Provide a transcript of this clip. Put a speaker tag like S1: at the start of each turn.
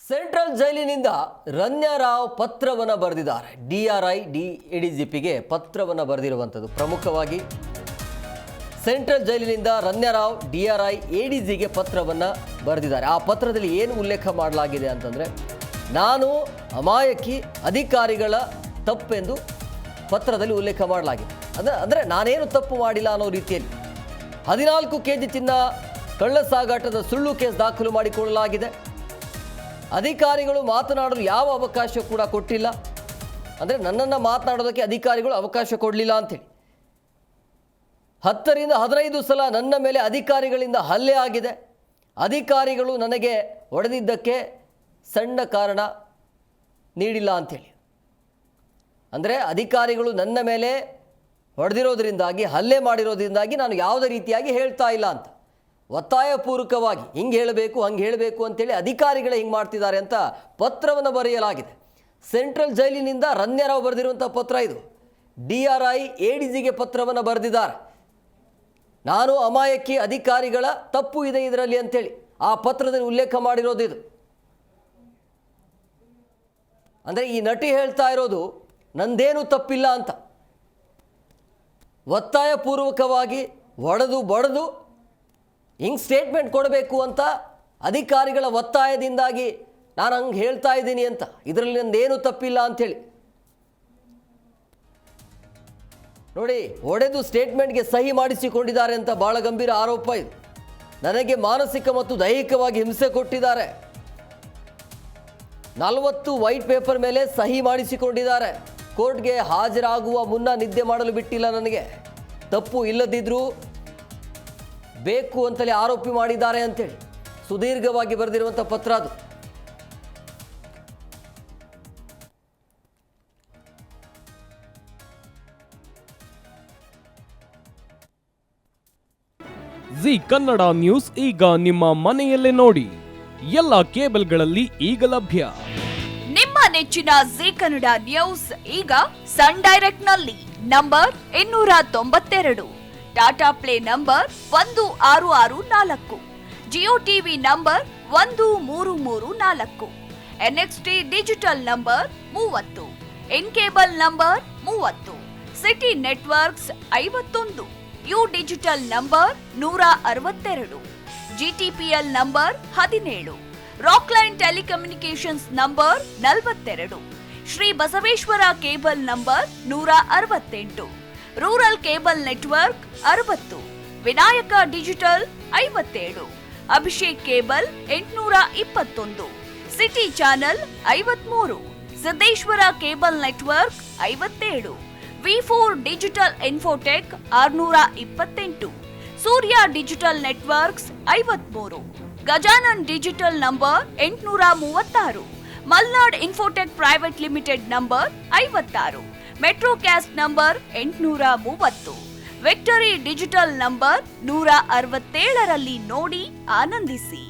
S1: Central ಜೈಲಿನಿಂದ ರಣ್ಯಾರಾವ್ ಪತ್ರವನ್ನು ಬರೆದಿದ್ದಾರೆ. ಎಡಿಜಿಪಿಗೆ ಪತ್ರವನ್ನು ಬರೆದಿರುವಂಥದ್ದು. ಪ್ರಮುಖವಾಗಿ ಸೆಂಟ್ರಲ್ ಜೈಲಿನಿಂದ ರಣ್ಯಾರಾವ್ ಎಡಿಜಿಗೆ ಪತ್ರವನ್ನು ಬರೆದಿದ್ದಾರೆ. ಆ ಪತ್ರದಲ್ಲಿ ಏನು ಉಲ್ಲೇಖ ಮಾಡಲಾಗಿದೆ ಅಂತಂದರೆ, ನಾನು ಅಮಾಯಕಿ ಅಧಿಕಾರಿಗಳ ತಪ್ಪೆಂದು ಪತ್ರದಲ್ಲಿ ಉಲ್ಲೇಖ ಮಾಡಲಾಗಿದೆ. ಅಂದರೆ ನಾನೇನು ತಪ್ಪು ಮಾಡಿಲ್ಲ ಅನ್ನೋ ರೀತಿಯಲ್ಲಿ 14 kg ಚಿನ್ನ ಕಳ್ಳ ಸಾಗಾಟದ ಸುಳ್ಳು ಕೇಸ್ ದಾಖಲು ಮಾಡಿಕೊಳ್ಳಲಾಗಿದೆ. ಅಧಿಕಾರಿಗಳು ಮಾತನಾಡಲು ಯಾವ ಅವಕಾಶ ಕೂಡ ಕೊಟ್ಟಿಲ್ಲ. ಅಂದರೆ ನನ್ನನ್ನು ಮಾತನಾಡೋದಕ್ಕೆ ಅಧಿಕಾರಿಗಳು ಅವಕಾಶ ಕೊಡಲಿಲ್ಲ ಅಂಥೇಳಿ 10 ರಿಂದ 15 ಸಲ ನನ್ನ ಮೇಲೆ ಅಧಿಕಾರಿಗಳಿಂದ ಹಲ್ಲೆ ಆಗಿದೆ. ಅಧಿಕಾರಿಗಳು ನನಗೆ ಹೊಡೆದಿದ್ದಕ್ಕೆ ಸಣ್ಣ ಕಾರಣ ನೀಡಿಲ್ಲ ಅಂಥೇಳಿ. ಅಂದರೆ ಅಧಿಕಾರಿಗಳು ನನ್ನ ಮೇಲೆ ಹೊಡೆದಿರೋದ್ರಿಂದಾಗಿ, ಹಲ್ಲೆ ಮಾಡಿರೋದ್ರಿಂದಾಗಿ ನಾನು ಯಾವುದೇ ರೀತಿಯಾಗಿ ಹೇಳ್ತಾ ಇಲ್ಲ ಅಂತ ಒತ್ತಾಯಪೂರ್ವಕವಾಗಿ ಹಿಂಗೆ ಹೇಳಬೇಕು ಹಂಗೆ ಹೇಳಬೇಕು ಅಂತೇಳಿ ಅಧಿಕಾರಿಗಳೇ ಹಿಂಗೆ ಮಾಡ್ತಿದ್ದಾರೆ ಅಂತ ಪತ್ರವನ್ನು ಬರೆಯಲಾಗಿದೆ. ಸೆಂಟ್ರಲ್ ಜೈಲಿನಿಂದ ರಣ್ಯಾರಾವ್ ಬರೆದಿರುವಂಥ ಪತ್ರ ಇದು. ಎಡಿಜಿಗೆ ಪತ್ರವನ್ನು ಬರೆದಿದ್ದಾರೆ. ನಾನು ಅಮಾಯಕಿ ಅಧಿಕಾರಿಗಳ ತಪ್ಪು ಇದೆ ಇದರಲ್ಲಿ ಅಂತೇಳಿ ಆ ಪತ್ರದಲ್ಲಿ ಉಲ್ಲೇಖ ಮಾಡಿರೋದು ಇದು. ಅಂದರೆ ಈ ನಟಿ ಹೇಳ್ತಾ ಇರೋದು ನಂದೇನು ತಪ್ಪಿಲ್ಲ ಅಂತ. ಒತ್ತಾಯಪೂರ್ವಕವಾಗಿ ಹೊಡೆದು ಬಡಿದು ಹಿಂಗೆ ಸ್ಟೇಟ್ಮೆಂಟ್ ಕೊಡಬೇಕು ಅಂತ ಅಧಿಕಾರಿಗಳ ಒತ್ತಾಯದಿಂದಾಗಿ ನಾನು ಹಂಗೆ ಹೇಳ್ತಾ ಇದ್ದೀನಿ ಅಂತ, ಇದರಲ್ಲಿ ನಂದೇನು ತಪ್ಪಿಲ್ಲ ಅಂಥೇಳಿ. ನೋಡಿ, ಹೊಡೆದು ಸ್ಟೇಟ್ಮೆಂಟ್ಗೆ ಸಹಿ ಮಾಡಿಸಿಕೊಂಡಿದ್ದಾರೆ ಅಂತ ಭಾಳ ಗಂಭೀರ ಆರೋಪ ಇದು. ನನಗೆ ಮಾನಸಿಕ ಮತ್ತು ದೈಹಿಕವಾಗಿ ಹಿಂಸೆ ಕೊಟ್ಟಿದ್ದಾರೆ. 40 ವೈಟ್ ಪೇಪರ್ ಮೇಲೆ ಸಹಿ ಮಾಡಿಸಿಕೊಂಡಿದ್ದಾರೆ. ಕೋರ್ಟ್ಗೆ ಹಾಜರಾಗುವ ಮುನ್ನ ನಿದ್ದೆ ಮಾಡಲು ಬಿಟ್ಟಿಲ್ಲ. ನನಗೆ ತಪ್ಪು ಇಲ್ಲದಿದ್ದರೂ ಬೇಕು ಅಂತಲೇ ಆರೋಪಿ ಮಾಡಿದ್ದಾರೆ ಅಂತೇಳಿ ಸುದೀರ್ಘವಾಗಿ ಬರೆದಿರುವಂಥ ಪತ್ರ ಅದು.
S2: ಜಿ ಕನ್ನಡ ನ್ಯೂಸ್ ಈಗ ನಿಮ್ಮ ಮನೆಯಲ್ಲೇ ನೋಡಿ. ಎಲ್ಲ ಕೇಬಲ್ಗಳಲ್ಲಿ ಈಗ ಲಭ್ಯ.
S3: ನಿಮ್ಮ ನೆಚ್ಚಿನ ಜಿ ಕನ್ನಡ ನ್ಯೂಸ್ ಈಗ ಸನ್ ಡೈರೆಕ್ಟ್ ನಲ್ಲಿ number 292, Tata play number 1664, Jio TV number 1334, NXT digital number 30, N cable number 30, city networks 51, U digital number 162, GTPL number 17, Rockline telecommunications number 42, Shri Basaveshwara cable number 168, rural cable network 60, Vinayaka digital 57, Abhishek cable 821, city channel 53, Siddeshwara cable network 57, ವಿ4 digital infotech 628, Surya digital networks 53, Gajanan digital number 836, Malnad infotech private limited number 56, metro cast number 830, victory digital number 167ರಲ್ಲಿ ನೋಡಿ ಆನಂದಿಸಿ.